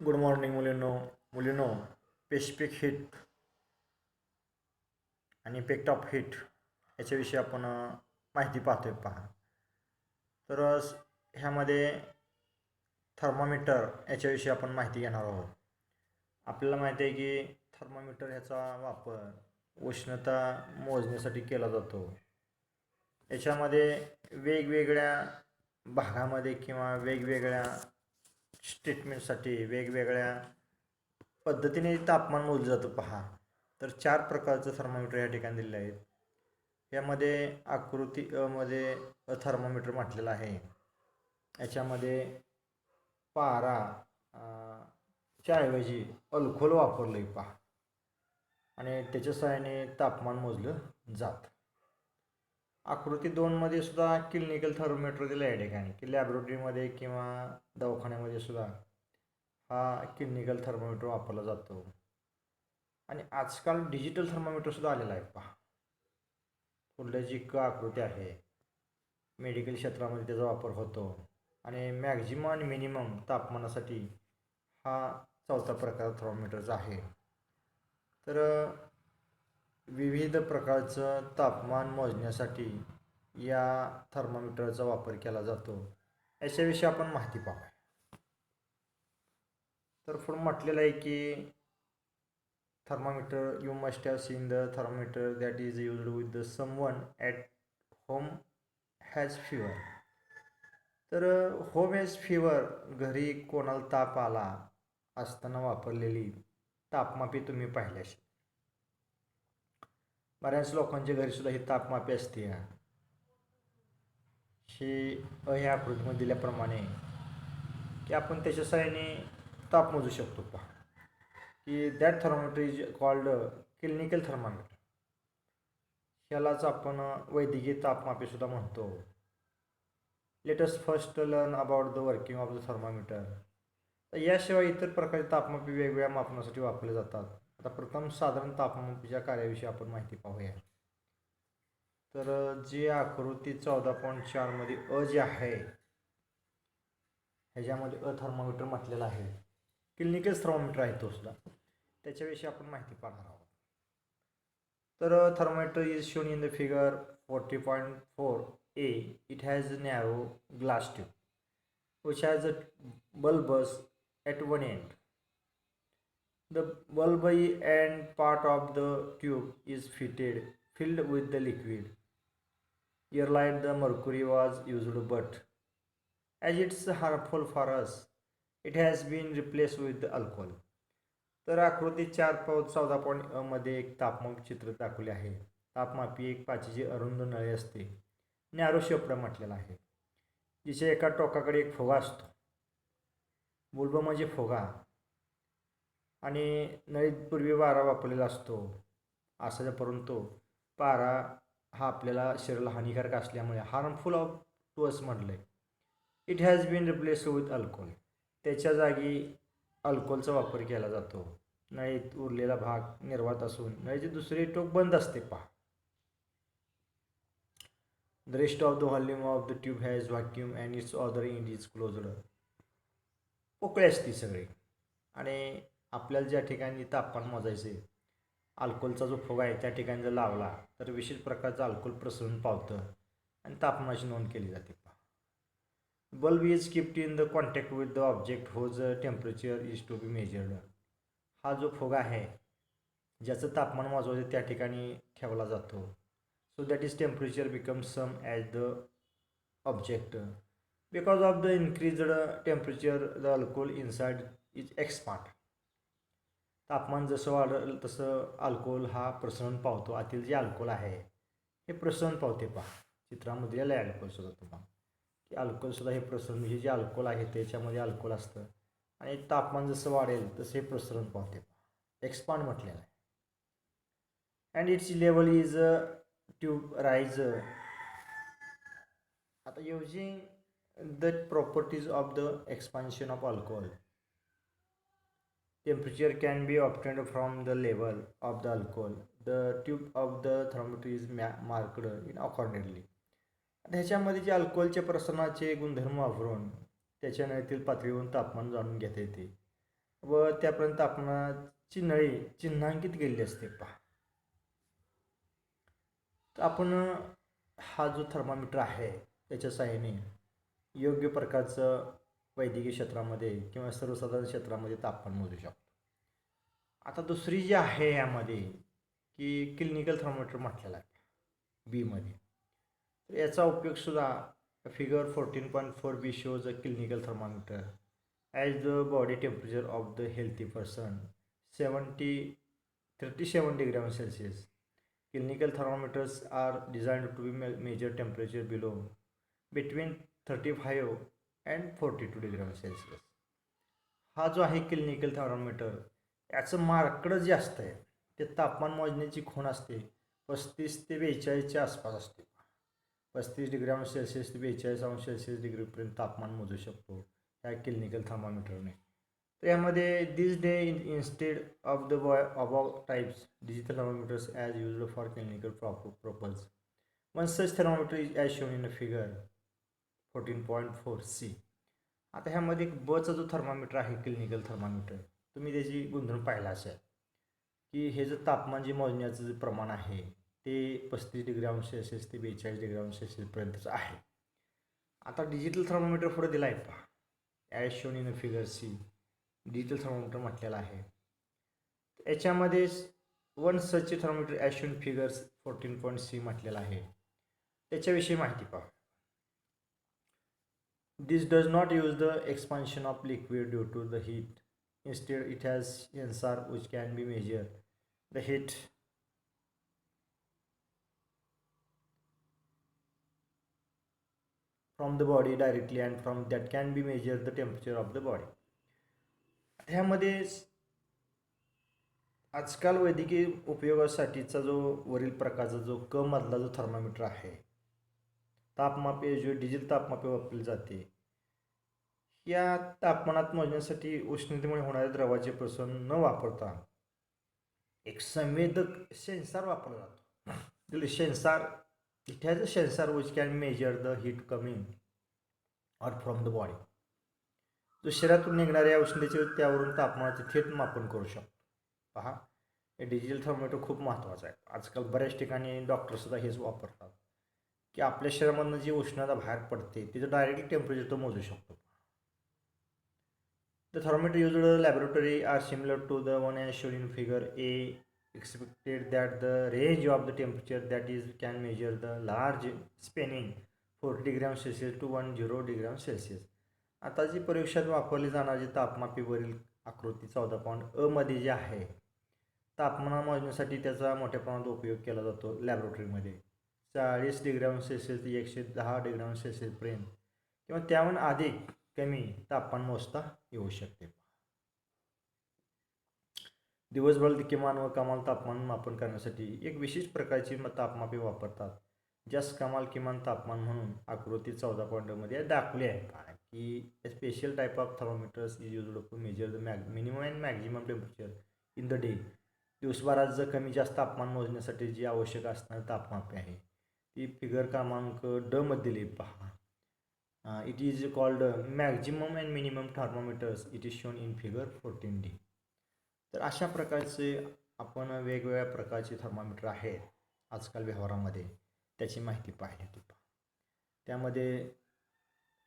Good morning मुलींनो. Specific heat आणि effect of heat याच्याविषयी आपण माहिती पाहतोय पहा. तर ह्यामध्ये थर्मामीटर याच्याविषयी आपण माहिती घेणार आहोत. आपल्याला माहिती आहे की थर्मामीटर ह्याचा वापर उष्णता मोजण्यासाठी केला जातो. याच्यामध्ये वेगवेगळ्या भागामध्ये किंवा वेगवेगळ्या स्टेटमेंटसाठी वेगवेगळ्या पद्धतीने तापमान मोजलं जातं पहा. तर 4 प्रकारचं थर्मामीटर या ठिकाणी दिलेलं आहेत. यामध्ये आकृती मध्ये थर्मामीटर म्हटलेलं आहे. याच्यामध्ये पारा च्या ऐवजी अल्कोहोल वापरलं आहे पहा आणि त्याच्या सहाय्याने तापमान मोजलं जातं. आकृती 2 मध्ये सुद्धा क्लिनिकल थर्मामीटर दिलं आहे या ठिकाणी की लॅबोरेटरीमध्ये किंवा दवाखान्यामध्ये सुद्धा हा क्लिनिकल थर्मामीटर वापरला जातो. आणि आजकाल डिजिटल थर्मामीटर सुद्धा आलेला आहे पहा. पुढल्या जी आकृती आहे मेडिकल क्षेत्रामध्ये त्याचा वापर होतो आणि मॅक्झिमम आणि मिनिमम तापमानासाठी हा चौथा प्रकार थर्मामीटरचा आहे. तर विविध प्रकारचं तापमान मोजण्यासाठी या थर्मामीटरचा वापर केला जातो. याच्याविषयी आपण माहिती पाहूया. तर पुढे म्हटलेलं आहे की thermometer, you must have seen the thermometer that is used with the someone at home has fever. तर होम हॅज फिवर घरी कोणाला ताप आला असताना वापरलेली तापमापी तुम्ही पाहिल्याशी. बऱ्याच लोकांच्या घरी सुद्धा ही तापमापी असते. ही ह्या आकृतीमध्ये दिल्याप्रमाणे की आपण त्याच्या सहाय्याने ताप मोजू शकतो पहा की that thermometer is called clinical thermometer. ह्यालाच आपण वैद्यकीय तापमापी सुद्धा म्हणतो. Let us first learn about the working of the thermometer. तर याशिवाय इतर प्रकारचे तापमापी वेगवेगळ्या मापनासाठी वापरले जातात. आता प्रथम साधारण तापमापीच्या कार्याविषयी आपण माहिती पाहूया. तर जी आकृती 14.4 मध्ये जे आहे ह्याच्यामध्ये थर्मामीटर म्हटलेला आहे. क्लिनिकल थर्मामीटर आहे तो सुद्धा. त्याच्याविषयी आपण माहिती पाहणार आहोत. तर thermometer is shown in the figure 40.4a. It has a narrow glass tube which has a bulbous at one end. The bulby end part of the tube is filled with the liquid. Earlier the mercury was used, but as it's harmful for us, it has been replaced with the alcohol. तर आकृती 4.14 मध्ये एक तापमाप चित्र दाखवले आहे. तापमापी एक पाचीची अरुंद नळी असते. नॅरो शेपडा म्हटलेला आहे. जिच्या एका टोकाकडे एक फुगा असतो. बुल्ब म्हणजे फुगा आणि नळीत पूर्वी वारा वापरलेला असतो. असा परंतु पारा हा आपल्याला शरीराला हानिकारक असल्यामुळे हार्मफुल ऑफ टू अस म्हटलं आहे. It has been replaced with alcohol. त्याच्या जागी अल्कोहोलचा वापर केला जातो. नळीत उरलेला भाग निर्वात असून नळीचे दुसरे टोक बंद असते पहा. The rest of the volume of the tube has vacuum and it's other end is closed. पोकळी असते सगळी आणि आपल्याला ज्या ठिकाणी तापमान मोजायचे अल्कोहोलचा जो फुगा आहे त्या ठिकाणी जर लावला तर विशेष प्रकारचं अल्कोहोल प्रसरून पावतं आणि तापमानाची नोंद केली जाते पहा. Bulb is keeped in the contact with the object whose temperature is to be measured. हा जो फुगा आहे ज्याचं तापमान मोजायचं त्या ठिकाणी ठेवला जातो. So that is temperature becomes same as the object. Because of the increased temperature the alcohol inside is expand. तापमान जसं वाढेल तसं अल्कोहोल हा प्रसरण पावतो. आतील जे अल्कोहोल आहे हे प्रसरण पावते पहा. चित्रामध्ये दिलेलं आहे अल्कोहोल सुद्धा तुम्हाला की अल्कोहोलसुद्धा हे प्रसरण हे जे अल्कोहोल आहे त्याच्यामध्ये अल्कोहोल असतं आणि तापमान जसं वाढेल तसं हे प्रसरण पावते पहा. एक्सपांड म्हटलेलं आहे. And its level is tube rise. आता using the properties of the expansion of alcohol, temperature can be obtained from the level of the alcohol. The tube of the thermometer is marked in accordingly. ह्याच्यामध्ये जे अल्कोहोलच्या प्रसरणाचे गुणधर्म वापरून त्याच्या नळीतील पातळीवरून तापमान जाणून घेता येते. व त्यापर्यंत तापमानाची नळी चिन्हांकित केलेली असते पहा. तर आपण हा जो थर्मामीटर आहे त्याच्या सहाय्याने योग्य प्रकारचं वैद्यकीय क्षेत्रामध्ये किंवा सर्वसाधारण क्षेत्रामध्ये तापमान मोजू शकतो. आता दुसरी जी आहे यामध्ये की क्लिनिकल थर्मामीटर म्हटलेला आहे बीमध्ये. तर याचा उपयोगसुद्धा figure 14.4b shows a clinical thermometer as the body temperature of the healthy person 37 degrees Celsius. Clinical thermometers are designed to measure temperature below between 35 and 42 degrees Celsius. हा जो आहे क्लिनिकल थर्मामीटर याचं मार्कडं जे असतं आहे ते तापमान मोजण्याची खूण असते 35 ते 42च्या आसपास असते. 35 डिग्री सेल्सिअस ते 42 डिग्रीपर्यंत तापमान मोजू शकतो ह्या क्लिनिकल थर्मामीटरने. तर यामध्ये this day instead of the above types digital thermometers as used for clinical purpose. One such thermometer is as shown in a figure 14.4c. आता ह्यामध्ये एक बचा जो थर्मामीटर आहे क्लिनिकल थर्मामीटर तुम्ही त्याची गुणधर्म पाहिला असेल की हे जे तापमान जे मोजण्याचं जे प्रमाण आहे ते 35 डिग्री सेल्सिअस ते 42 डिग्री सेल्सिअसपर्यंतचं आहे. आता डिजिटल थर्मामीटर पुढे दिला आहे पहा as shown in figure C. Digital thermometer म्हटलेला आहे. याच्यामध्ये one such thermometer as shown figures 14.c म्हटलेला आहे. त्याच्याविषयी माहिती पहा. This does not use the expansion of liquid due to the heat. Instead, it has sensor which can be measure the heat from the body directly and from that can be measure the temperature of the body. ह्यामध्ये आजकाल वैद्यकीय उपयोगासाठीचा जो वरील प्रकारचा जो क मधला जो थर्मामीटर आहे तापमापे जो डिजिटल तापमापे वापरली जाते या तापमानात मोजण्यासाठी उष्णतेमुळे होणाऱ्या द्रवाचे प्रसरण न वापरता एक संवेदक सेन्सर वापरला जातो. Sensor it has a sensor which can measure the heat coming or from the body. जो शरीरातून निघणाऱ्या उष्णतेचे त्यावरून तापमानाचे थेट मापन करू शकतो. पहा हे डिजिटल थर्मामीटर खूप महत्त्वाचं आहे. आजकाल बऱ्याच ठिकाणी डॉक्टरसुद्धा हेच वापरतात की आपल्या शरीरामधनं जी उष्णता बाहेर पडते तिचं डायरेक्टली टेम्परेचर तो मोजू शकतो. The thermometer used in the laboratory are similar to the one as shown in figure A. Expected that the range of the temperature that is can measure the large spanning 40 degrees Celsius to 10 degrees Celsius. आता जी परीक्षेत वापरली जाणारी तापमापीवरील आकृती 14.अ मध्ये जी आहे तापमान मोजण्यासाठी त्याचा मोठ्या प्रमाणात उपयोग केला जातो लॅबोरेटरीमध्ये. 40 डिग्री सेल्सिअस ते 110 डिग्री सेल्सिअसपर्यंत किंवा त्याहून अधिक कमी तापमान मोजता येऊ शकते. दिवसभर किमान व कमाल तापमान मापन करण्यासाठी एक विशिष्ट प्रकारची तापमापे वापरतात ज्यास कमाल किमान तापमान म्हणून आकृती 14.2 मध्ये दाखवले आहे की special type of thermometers is used to measure the minimum and maximum temperature in the day. दिवसभरात जर कमी जास्त तापमान मोजण्यासाठी जी आवश्यक असणारी तापमापे आहे ती फिगर क्रमांक ड मध्ये दिली पहा. It is called maximum and minimum thermometers. It is shown in figure 14d. तर अशा प्रकारचे आपण वेगवेगळ्या प्रकारचे थर्मामीटर आहेत आजकाल व्यवहारामध्ये त्याची माहिती पाहिली होती. त्यामध्ये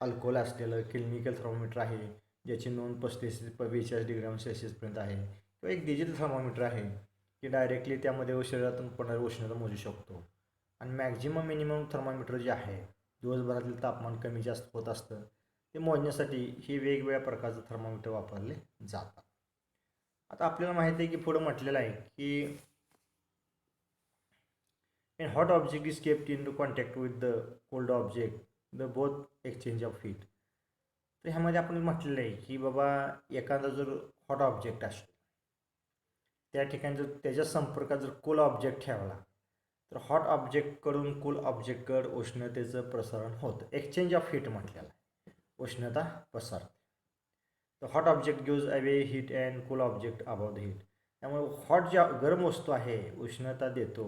अल्कोहोल असलेलं क्लिनिकल थर्मामीटर आहे ज्याची नोंद 35 ते 42 डिग्री सेल्सिअसपर्यंत आहे किंवा एक डिजिटल थर्मामीटर आहे की डायरेक्टली त्यामध्ये शरीरातून पडणारी उष्णता मोजू शकतो. आणि मॅक्झिमम मिनिमम थर्मामीटर जे आहे दिवसभरातील तापमान कमी जास्त होत असतं ते मोजण्यासाठी ही वेगवेगळ्या प्रकारचं थर्मामीटर वापरले जातात. आता आपल्याला माहिती आहे की पुढं म्हटलेलं आहे की when hot object is kept into contact with the cold object the both exchange of heat. तर ह्यामध्ये आपण म्हटलेलं आहे की बाबा एखादा जर हॉट ऑब्जेक्ट असतो त्या ठिकाणी जर त्याच्या संपर्कात जर कोल्ड ऑब्जेक्ट ठेवला तर हॉट ऑब्जेक्टकडून कूल ऑब्जेक्टकडे उष्णतेचं प्रसारण होतं. एक्सचेंज ऑफ हीट म्हटलेलं आहे. उष्णता पसरते. तर hot object gives away heat and cool object above the heat. त्यामुळे हॉट ज्या गरम वस्तू आहे उष्णता देतो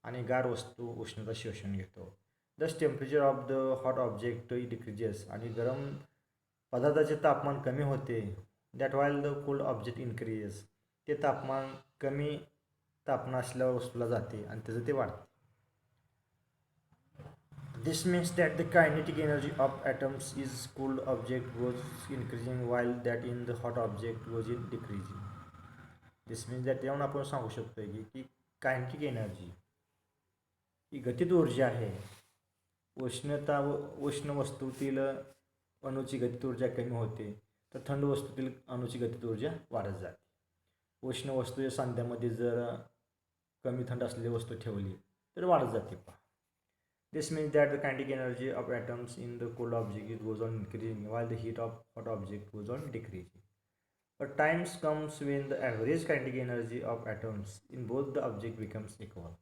आणि गार वस्तू उष्णता शोषून घेतो. दस temperature of the hot object decreases. आणि गरम पदार्थाचे तापमान कमी होते that while the cold object increases. ते तापमान कमी तापमान असल्यावर वस्तूला जाते आणि त्याचं ते वाढते. This means that the kinetic energy of atoms is cooled object goes increasing while that in the hot object goes in decreasing. This means that यावरून आपण सांगू शकतो की कायनेटिक एनर्जी ही गतिज ऊर्जा आहे. उष्ण वस्तूतील अणूची गतिज ऊर्जा कमी होते तर थंड वस्तूतील अणूची गतिज ऊर्जा वाढत जाते. उष्ण वस्तूच्या सांध्यामध्ये जर कमी थंड असलेली वस्तू ठेवली तर वाढत जाते. This means that the kinetic energy of atoms in the cold object goes on increasing while the heat of hot object goes on decreasing. But times comes when the average kinetic energy of atoms in both the object becomes equal.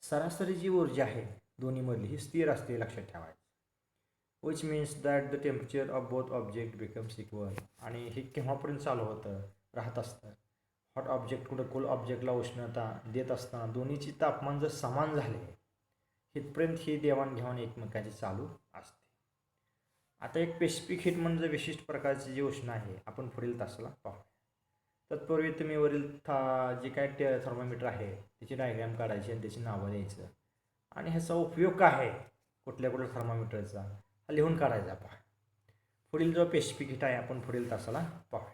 सरासरी जी ऊर्जा आहे दोन्हीमधली ही स्थिर असते लक्षात ठेवायचं. Which means that the temperature of both object becomes equal. आणि हे केव्हापर्यंत चालू होतं राहत असतं. हॉट ऑब्जेक्ट कुठं कोल्ड ऑब्जेक्टला उष्णता देत असताना दोन्हीची तापमान जर समान झाले इथपर्यंत ही देवाणघेवाण एकमेकांची चालू असते. आता एक स्पेसिफिक हीट म्हणजे विशिष्ट प्रकारची जी उष्ण आहे आपण पुढील तासाला पाहू. तत्पूर्वी तुम्ही वरील जे काय थर्मोमीटर आहे त्याची डायग्राम काढायची आणि त्याची नावं द्यायचं आणि ह्याचा उपयोग काय आहे कुठल्या थर्मोमीटरचा लिहून काढायचा. पहा पुढील जो स्पेसिफिक हीट आहे आपण पुढील तासाला पाहू.